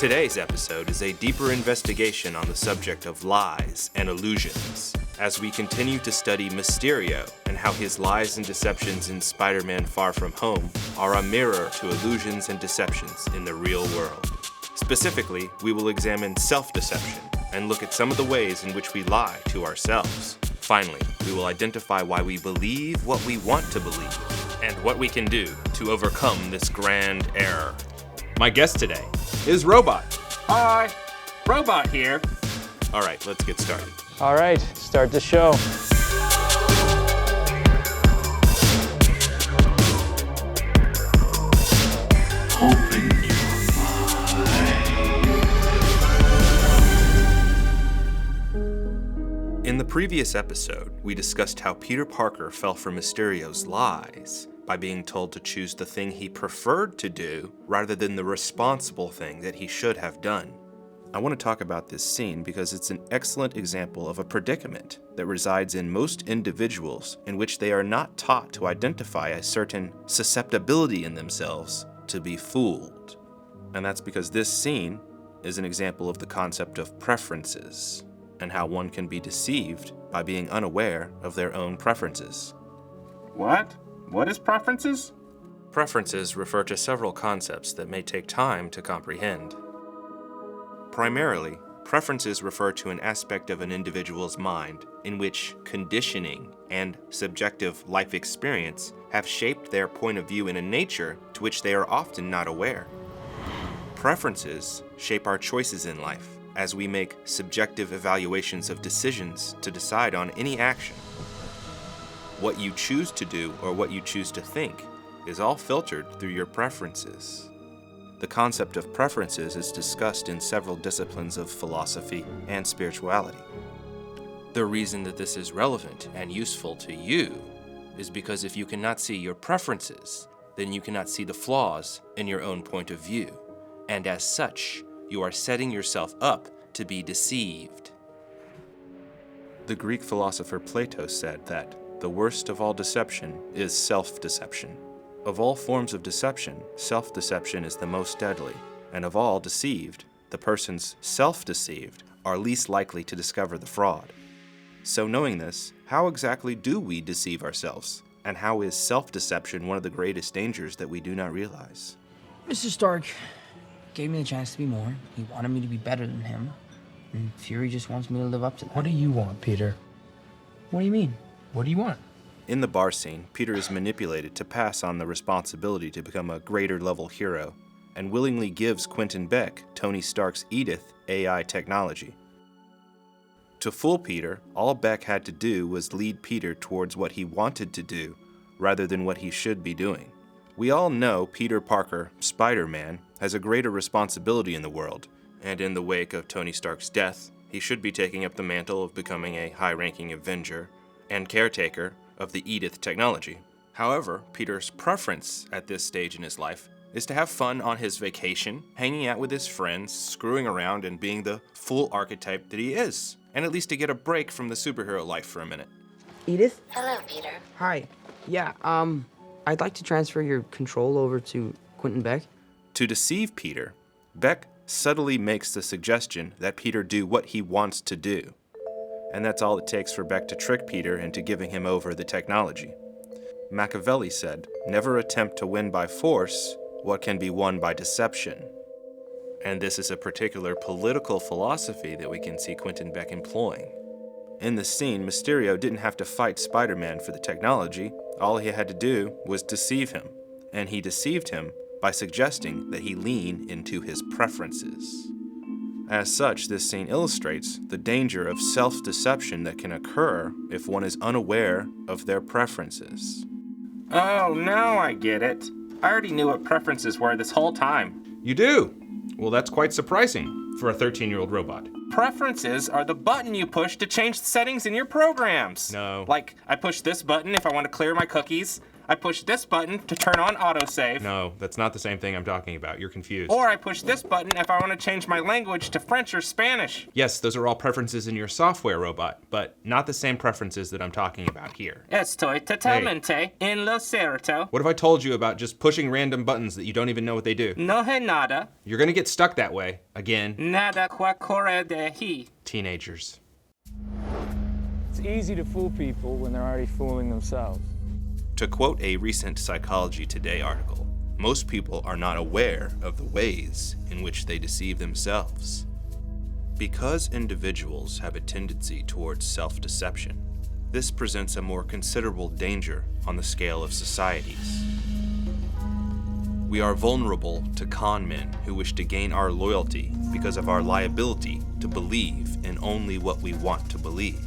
Today's episode is a deeper investigation on the subject of lies and illusions, as we continue to study Mysterio and how his lies and deceptions in Spider-Man Far From Home are a mirror to illusions and deceptions in the real world. Specifically, we will examine self-deception and look at some of the ways in which we lie to ourselves. Finally, we will identify why we believe what we want to believe and what we can do to overcome this grand error. My guest today is Robot. Hi, Robot here. All right, let's get started. All right, start the show. Open your mind. In the previous episode, we discussed how Peter Parker fell for Mysterio's lies by being told to choose the thing he preferred to do rather than the responsible thing that he should have done. I want to talk about this scene because it's an excellent example of a predicament that resides in most individuals in which they are not taught to identify a certain susceptibility in themselves to be fooled. And that's because this scene is an example of the concept of preferences and how one can be deceived by being unaware of their own preferences. What? What is preferences? Preferences refer to several concepts that may take time to comprehend. Primarily, preferences refer to an aspect of an individual's mind in which conditioning and subjective life experience have shaped their point of view in a nature to which they are often not aware. Preferences shape our choices in life as we make subjective evaluations of decisions to decide on any action. What you choose to do or what you choose to think is all filtered through your preferences. The concept of preferences is discussed in several disciplines of philosophy and spirituality. The reason that this is relevant and useful to you is because if you cannot see your preferences, then you cannot see the flaws in your own point of view, and as such, you are setting yourself up to be deceived. The Greek philosopher Plato said that the worst of all deception is self-deception. Of all forms of deception, self-deception is the most deadly, and of all deceived, the persons self-deceived are least likely to discover the fraud. So knowing this, how exactly do we deceive ourselves? And how is self-deception one of the greatest dangers that we do not realize? Mr. Stark gave me the chance to be more. He wanted me to be better than him. And Fury just wants me to live up to that. What do you want, Peter? What do you mean? What do you want? In the bar scene, Peter is manipulated to pass on the responsibility to become a greater-level hero, and willingly gives Quentin Beck, Tony Stark's Edith, AI technology. To fool Peter, all Beck had to do was lead Peter towards what he wanted to do, rather than what he should be doing. We all know Peter Parker, Spider-Man, has a greater responsibility in the world, and in the wake of Tony Stark's death, he should be taking up the mantle of becoming a high-ranking Avenger and caretaker of the Edith technology. However, Peter's preference at this stage in his life is to have fun on his vacation, hanging out with his friends, screwing around, and being the full archetype that he is, and at least to get a break from the superhero life for a minute. Edith? Hello, Peter. Hi. Yeah, I'd like to transfer your control over to Quentin Beck. To deceive Peter, Beck subtly makes the suggestion that Peter do what he wants to do. And that's all it takes for Beck to trick Peter into giving him over the technology. Machiavelli said, "Never attempt to win by force what can be won by deception." And this is a particular political philosophy that we can see Quentin Beck employing. In the scene, Mysterio didn't have to fight Spider-Man for the technology. All he had to do was deceive him. And he deceived him by suggesting that he lean into his preferences. As such, this scene illustrates the danger of self-deception that can occur if one is unaware of their preferences. Oh, now I get it. I already knew what preferences were this whole time. You do? Well, that's quite surprising for a 13-year-old robot. Preferences are the button you push to change the settings in your programs. No. Like, I push this button if I want to clear my cookies. I push this button to turn on autosave. No, that's not the same thing I'm talking about. You're confused. Or I push this button if I want to change my language to French or Spanish. Yes, those are all preferences in your software robot, but not the same preferences that I'm talking about here. Estoy totalmente en lo cierto. What have I told you about just pushing random buttons that you don't even know what they do? No hay nada. You're gonna get stuck that way, again. Nada que corre de hi. Teenagers. It's easy to fool people when they're already fooling themselves. To quote a recent Psychology Today article, most people are not aware of the ways in which they deceive themselves. Because individuals have a tendency towards self-deception, this presents a more considerable danger on the scale of societies. We are vulnerable to con men who wish to gain our loyalty because of our liability to believe in only what we want to believe.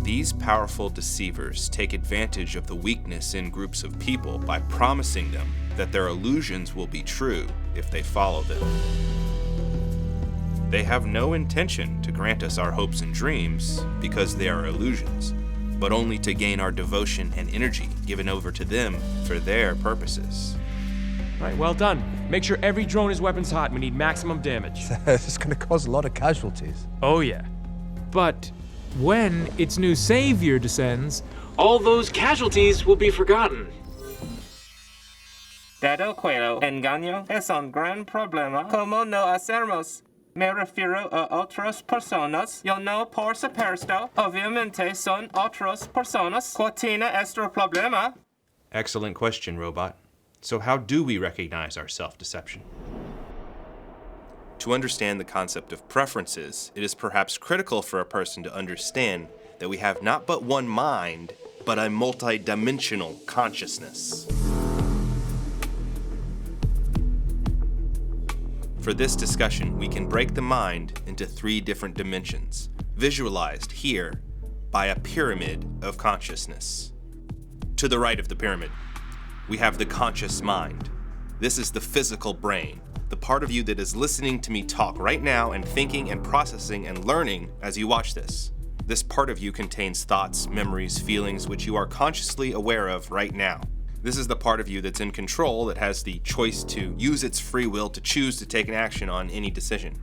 These powerful deceivers take advantage of the weakness in groups of people by promising them that their illusions will be true if they follow them. They have no intention to grant us our hopes and dreams because they are illusions, but only to gain our devotion and energy given over to them for their purposes. All right, well done. Make sure every drone is weapons hot. We need maximum damage. It's going to cause a lot of casualties. Oh, yeah. But when its new savior descends, all those casualties will be forgotten. Dado cuero engaño es un gran problema. Como no hacernos? Me refiero a otras personas. Yo no por supuesto. Obviamente son otras personas. ¿Cuál tiene este problema? Excellent question, robot. So how do we recognize our self-deception? To understand the concept of preferences, it is perhaps critical for a person to understand that we have not but one mind, but a multi-dimensional consciousness. For this discussion, we can break the mind into 3 different dimensions, visualized here by a pyramid of consciousness. To the right of the pyramid, we have the conscious mind. This is the physical brain, the part of you that is listening to me talk right now and thinking and processing and learning as you watch this. This part of you contains thoughts, memories, feelings which you are consciously aware of right now. This is the part of you that's in control, that has the choice to use its free will to choose to take an action on any decision.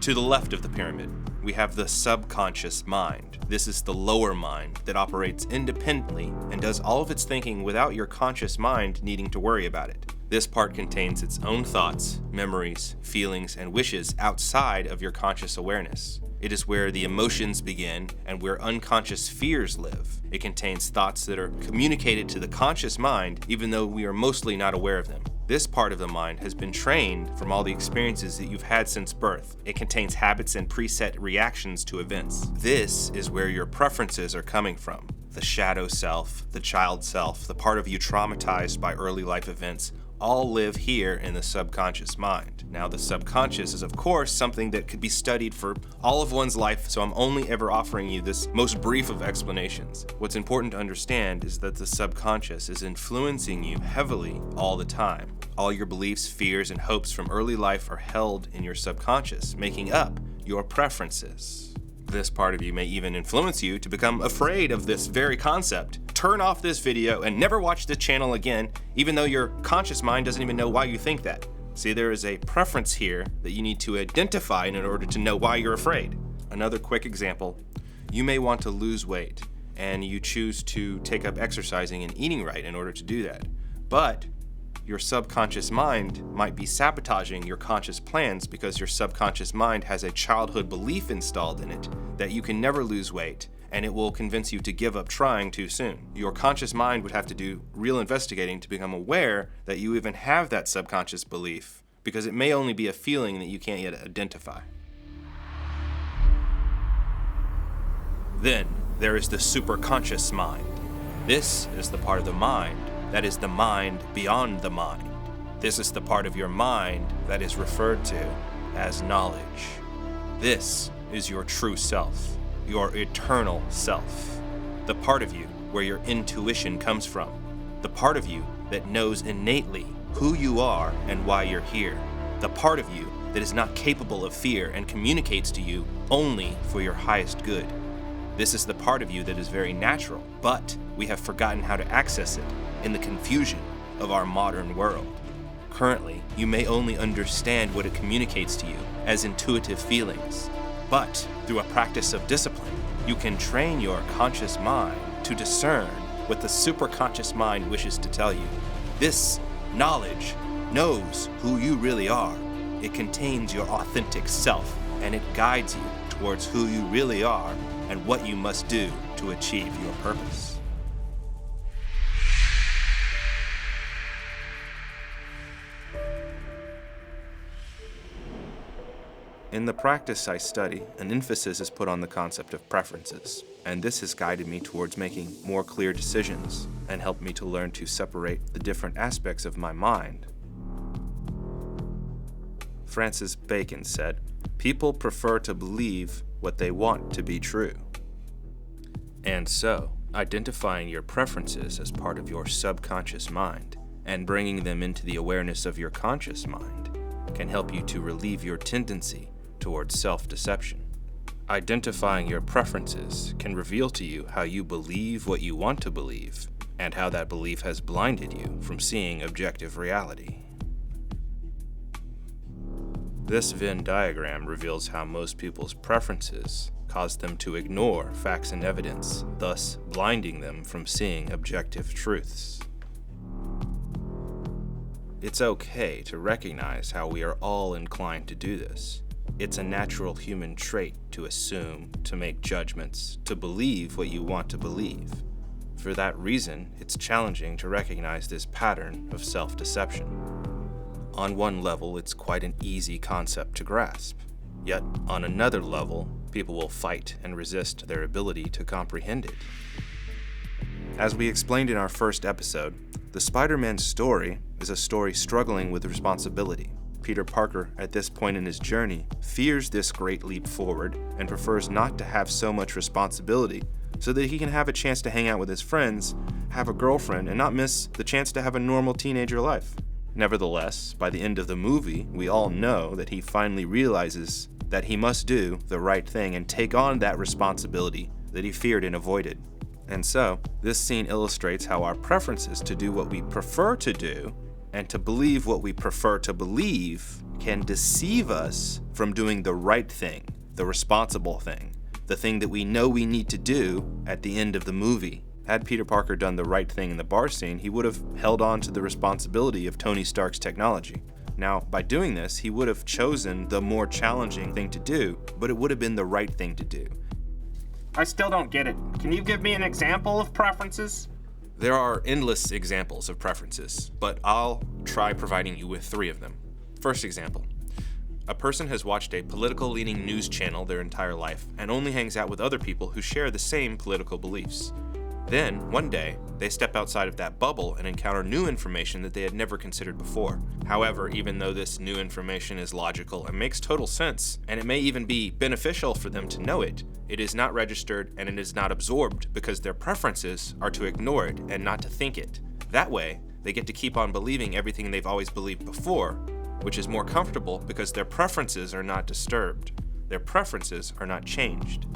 To the left of the pyramid, we have the subconscious mind. This is the lower mind that operates independently and does all of its thinking without your conscious mind needing to worry about it. This part contains its own thoughts, memories, feelings, and wishes outside of your conscious awareness. It is where the emotions begin and where unconscious fears live. It contains thoughts that are communicated to the conscious mind even though we are mostly not aware of them. This part of the mind has been trained from all the experiences that you've had since birth. It contains habits and preset reactions to events. This is where your preferences are coming from. The shadow self, the child self, the part of you traumatized by early life events, all live here in the subconscious mind. Now, the subconscious is, of course, something that could be studied for all of one's life, so I'm only ever offering you this most brief of explanations. What's important to understand is that the subconscious is influencing you heavily all the time. All your beliefs, fears, and hopes from early life are held in your subconscious, making up your preferences. This part of you may even influence you to become afraid of this very concept. Turn off this video and never watch this channel again, even though your conscious mind doesn't even know why you think that. See, there is a preference here that you need to identify in order to know why you're afraid. Another quick example, you may want to lose weight, and you choose to take up exercising and eating right in order to do that. But your subconscious mind might be sabotaging your conscious plans because your subconscious mind has a childhood belief installed in it that you can never lose weight, and it will convince you to give up trying too soon. Your conscious mind would have to do real investigating to become aware that you even have that subconscious belief, because it may only be a feeling that you can't yet identify. Then there is the superconscious mind. This is the part of the mind that is the mind beyond the mind. This is the part of your mind that is referred to as knowledge. This is your true self, your eternal self, the part of you where your intuition comes from, the part of you that knows innately who you are and why you're here, the part of you that is not capable of fear and communicates to you only for your highest good. This is the part of you that is very natural, but we have forgotten how to access it in the confusion of our modern world. Currently, you may only understand what it communicates to you as intuitive feelings, but through a practice of discipline, you can train your conscious mind to discern what the superconscious mind wishes to tell you. This knowledge knows who you really are. It contains your authentic self, and it guides you towards who you really are and what you must do to achieve your purpose. In the practice I study, an emphasis is put on the concept of preferences, and this has guided me towards making more clear decisions and helped me to learn to separate the different aspects of my mind. Francis Bacon said, "People prefer to believe what they want to be true." And so, identifying your preferences as part of your subconscious mind and bringing them into the awareness of your conscious mind can help you to relieve your tendency towards self-deception. Identifying your preferences can reveal to you how you believe what you want to believe and how that belief has blinded you from seeing objective reality. This Venn diagram reveals how most people's preferences cause them to ignore facts and evidence, thus blinding them from seeing objective truths. It's okay to recognize how we are all inclined to do this. It's a natural human trait to assume, to make judgments, to believe what you want to believe. For that reason, it's challenging to recognize this pattern of self-deception. On one level, it's quite an easy concept to grasp. Yet, on another level, people will fight and resist their ability to comprehend it. As we explained in our first episode, the Spider-Man story is a story struggling with responsibility. Peter Parker, at this point in his journey, fears this great leap forward and prefers not to have so much responsibility so that he can have a chance to hang out with his friends, have a girlfriend, and not miss the chance to have a normal teenager life. Nevertheless, by the end of the movie, we all know that he finally realizes that he must do the right thing and take on that responsibility that he feared and avoided. And so, this scene illustrates how our preferences to do what we prefer to do and to believe what we prefer to believe can deceive us from doing the right thing, the responsible thing, the thing that we know we need to do at the end of the movie. Had Peter Parker done the right thing in the bar scene, he would have held on to the responsibility of Tony Stark's technology. Now, by doing this, he would have chosen the more challenging thing to do, but it would have been the right thing to do. I still don't get it. Can you give me an example of preferences? There are endless examples of preferences, but I'll try providing you with 3 of them. First example. A person has watched a political-leaning news channel their entire life and only hangs out with other people who share the same political beliefs. Then, one day, they step outside of that bubble and encounter new information that they had never considered before. However, even though this new information is logical and makes total sense, and it may even be beneficial for them to know it, it is not registered and it is not absorbed because their preferences are to ignore it and not to think it. That way, they get to keep on believing everything they've always believed before, which is more comfortable because their preferences are not disturbed. Their preferences are not changed.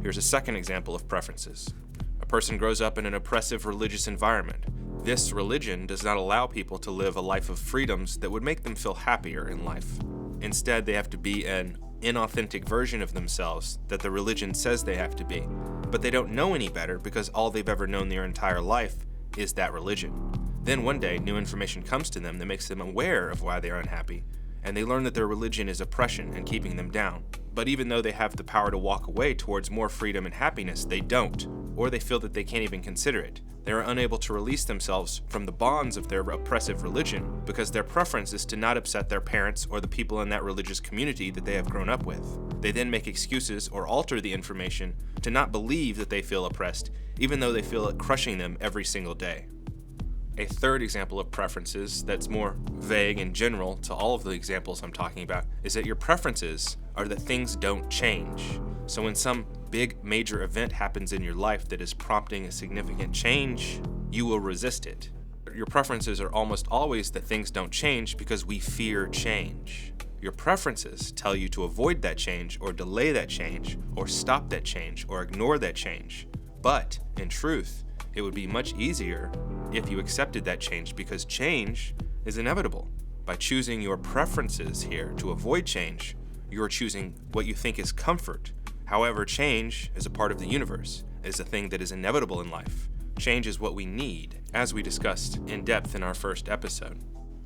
Here's a second example of preferences. A person grows up in an oppressive religious environment. This religion does not allow people to live a life of freedoms that would make them feel happier in life. Instead, they have to be an inauthentic version of themselves that the religion says they have to be. But they don't know any better because all they've ever known their entire life is that religion. Then one day, new information comes to them that makes them aware of why they are unhappy, and they learn that their religion is oppression and keeping them down. But even though they have the power to walk away towards more freedom and happiness, they don't, or they feel that they can't even consider it. They are unable to release themselves from the bonds of their oppressive religion because their preference is to not upset their parents or the people in that religious community that they have grown up with. They then make excuses or alter the information to not believe that they feel oppressed, even though they feel it crushing them every single day. A third example of preferences that's more vague and general to all of the examples I'm talking about is that your preferences are that things don't change. So when some big major event happens in your life that is prompting a significant change, you will resist it. Your preferences are almost always that things don't change because we fear change. Your preferences tell you to avoid that change or delay that change or stop that change or ignore that change. But in truth, it would be much easier if you accepted that change because change is inevitable. By choosing your preferences here to avoid change, you are choosing what you think is comfort. However, change is a part of the universe, is a thing that is inevitable in life. Change is what we need, as we discussed in depth in our first episode.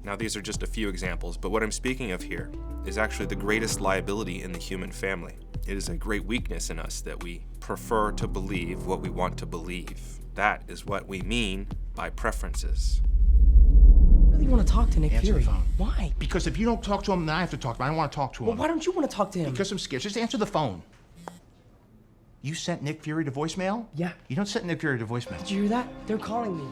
Now, these are just a few examples, but what I'm speaking of here is actually the greatest liability in the human family. It is a great weakness in us that we prefer to believe what we want to believe. That is what we mean by preferences. I really want to talk to Nick Answer Fury. the phone. Why? Because if you don't talk to him, then I have to talk to him. I don't want to talk to him. Well, why don't you want to talk to him? Because I'm scared. Just answer the phone. You sent Nick Fury to voicemail? Yeah. You don't send Nick Fury to voicemail. Did you hear that? They're calling me.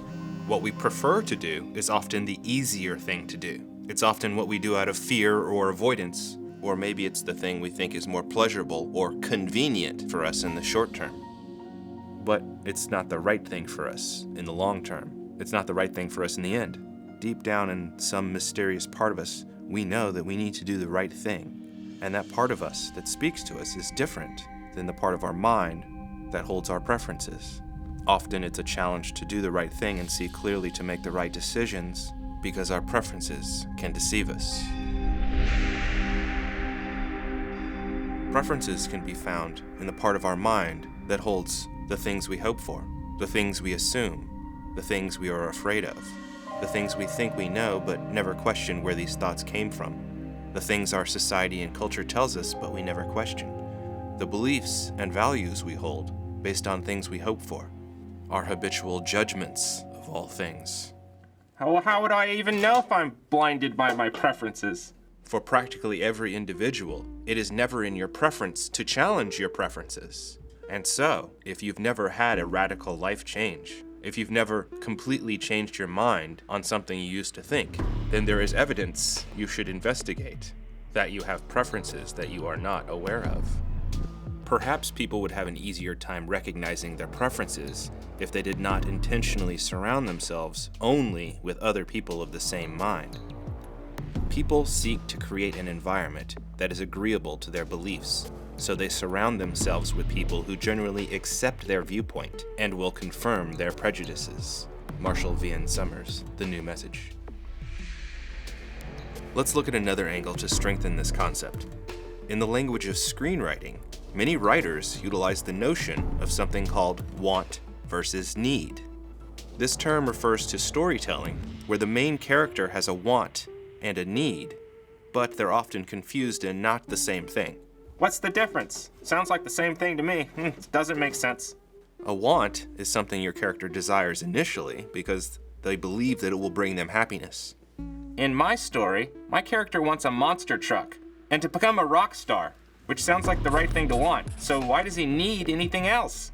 What we prefer to do is often the easier thing to do. It's often what we do out of fear or avoidance, or maybe it's the thing we think is more pleasurable or convenient for us in the short term. But it's not the right thing for us in the long term. It's not the right thing for us in the end. Deep down in some mysterious part of us, we know that we need to do the right thing. And that part of us that speaks to us is different than the part of our mind that holds our preferences. Often it's a challenge to do the right thing and see clearly to make the right decisions because our preferences can deceive us. Preferences can be found in the part of our mind that holds the things we hope for, the things we assume, the things we are afraid of, the things we think we know but never question where these thoughts came from, the things our society and culture tells us but we never question, the beliefs and values we hold based on things we hope for, our habitual judgments of all things. How would I even know if I'm blinded by my preferences? For practically every individual, it is never in your preference to challenge your preferences. And so, if you've never had a radical life change, if you've never completely changed your mind on something you used to think, then there is evidence you should investigate that you have preferences that you are not aware of. Perhaps people would have an easier time recognizing their preferences if they did not intentionally surround themselves only with other people of the same mind. People seek to create an environment that is agreeable to their beliefs, so they surround themselves with people who generally accept their viewpoint and will confirm their prejudices. Marshall V.N. Summers, The New Message. Let's look at another angle to strengthen this concept. In the language of screenwriting, many writers utilize the notion of something called want versus need. This term refers to storytelling where the main character has a want and a need, but they're often confused and not the same thing. What's the difference? Sounds like the same thing to me. Doesn't make sense. A want is something your character desires initially because they believe that it will bring them happiness. In my story, my character wants a monster truck and to become a rock star, which sounds like the right thing to want. So why does he need anything else?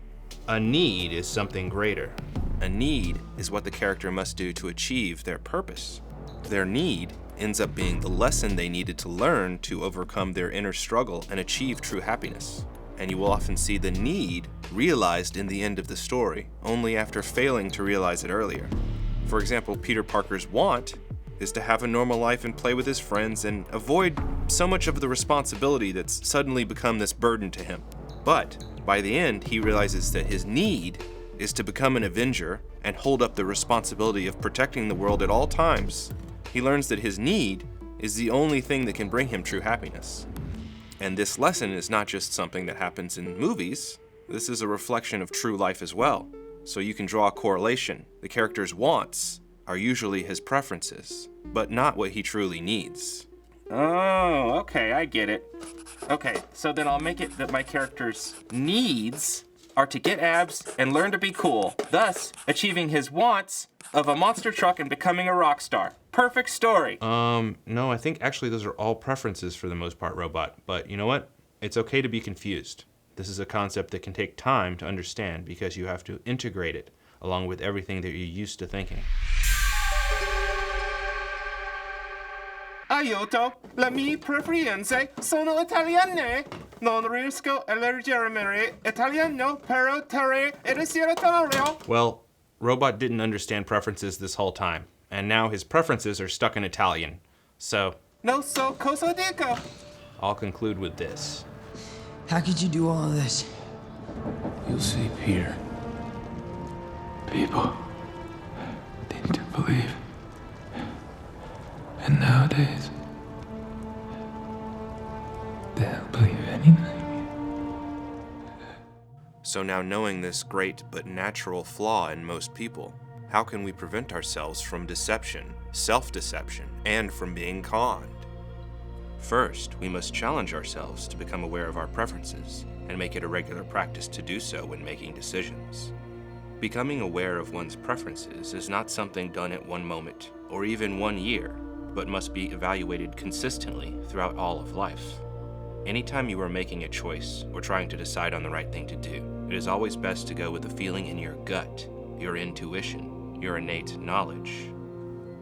A need is something greater. A need is what the character must do to achieve their purpose. Their need ends up being the lesson they needed to learn to overcome their inner struggle and achieve true happiness. And you will often see the need realized in the end of the story, only after failing to realize it earlier. For example, Peter Parker's want is to have a normal life and play with his friends and avoid so much of the responsibility that's suddenly become this burden to him. But by the end, he realizes that his need is to become an Avenger and hold up the responsibility of protecting the world at all times. He learns that his need is the only thing that can bring him true happiness. And this lesson is not just something that happens in movies. This is a reflection of true life as well. So you can draw a correlation. The character's wants are usually his preferences, but not what he truly needs. Oh, okay, I get it. Okay, so then I'll make it that my character's needs are to get abs and learn to be cool, thus achieving his wants of a monster truck and becoming a rock star. Perfect story. No, I think actually those are all preferences for the most part, Robot. But you know what? It's okay to be confused. This is a concept that can take time to understand because you have to integrate it along with everything that you're used to thinking. Aiuto, le mie preferenze sono italiane. Non riesco a leggere italiano, però terre ed essere. Well, Robot didn't understand preferences this whole time, and now his preferences are stuck in Italian. So, No so cosodico. I'll conclude with this. How could you do all of this? You'll see, Peter. People need to believe. And nowadays, they'll believe anything. So now, knowing this great but natural flaw in most people, how can we prevent ourselves from deception, self-deception, and from being conned? First, we must challenge ourselves to become aware of our preferences and make it a regular practice to do so when making decisions. Becoming aware of one's preferences is not something done at one moment or even 1 year, but must be evaluated consistently throughout all of life. Anytime you are making a choice or trying to decide on the right thing to do, it is always best to go with the feeling in your gut, your intuition, your innate knowledge.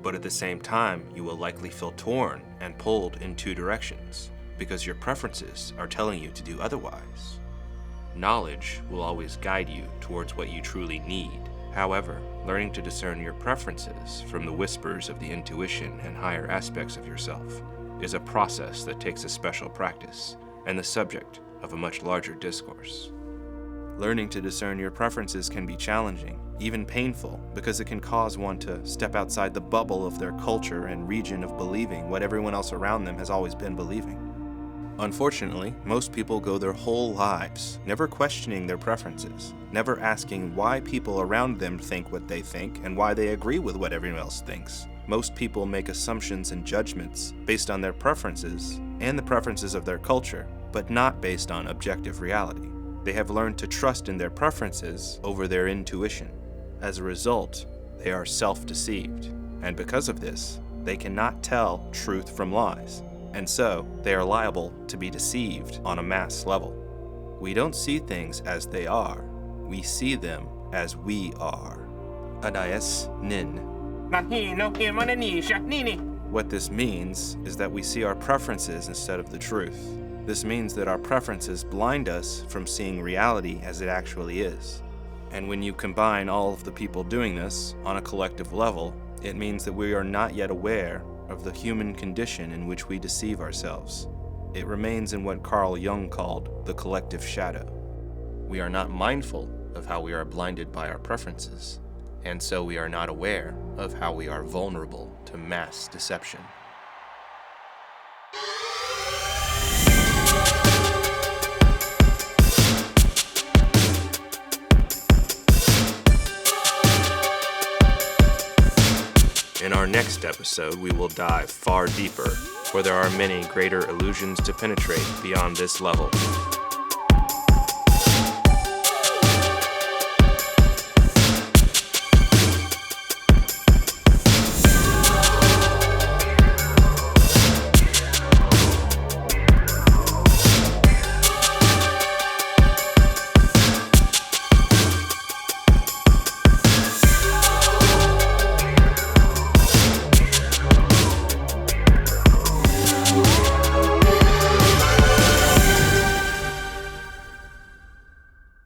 But at the same time, you will likely feel torn and pulled in two directions because your preferences are telling you to do otherwise. Knowledge will always guide you towards what you truly need. However, learning to discern your preferences from the whispers of the intuition and higher aspects of yourself is a process that takes a special practice and the subject of a much larger discourse. Learning to discern your preferences can be challenging, even painful, because it can cause one to step outside the bubble of their culture and region of believing what everyone else around them has always been believing. Unfortunately, most people go their whole lives never questioning their preferences, never asking why people around them think what they think and why they agree with what everyone else thinks. Most people make assumptions and judgments based on their preferences and the preferences of their culture, but not based on objective reality. They have learned to trust in their preferences over their intuition. As a result, they are self-deceived, and because of this, they cannot tell truth from lies, and so they are liable to be deceived on a mass level. We don't see things as they are, we see them as we are. Adayas nin. What this means is that we see our preferences instead of the truth. This means that our preferences blind us from seeing reality as it actually is. And when you combine all of the people doing this on a collective level, it means that we are not yet aware of the human condition in which we deceive ourselves. It remains in what Carl Jung called the collective shadow. We are not mindful of how we are blinded by our preferences, and so we are not aware of how we are vulnerable to mass deception. In our next episode, we will dive far deeper, for there are many greater illusions to penetrate beyond this level.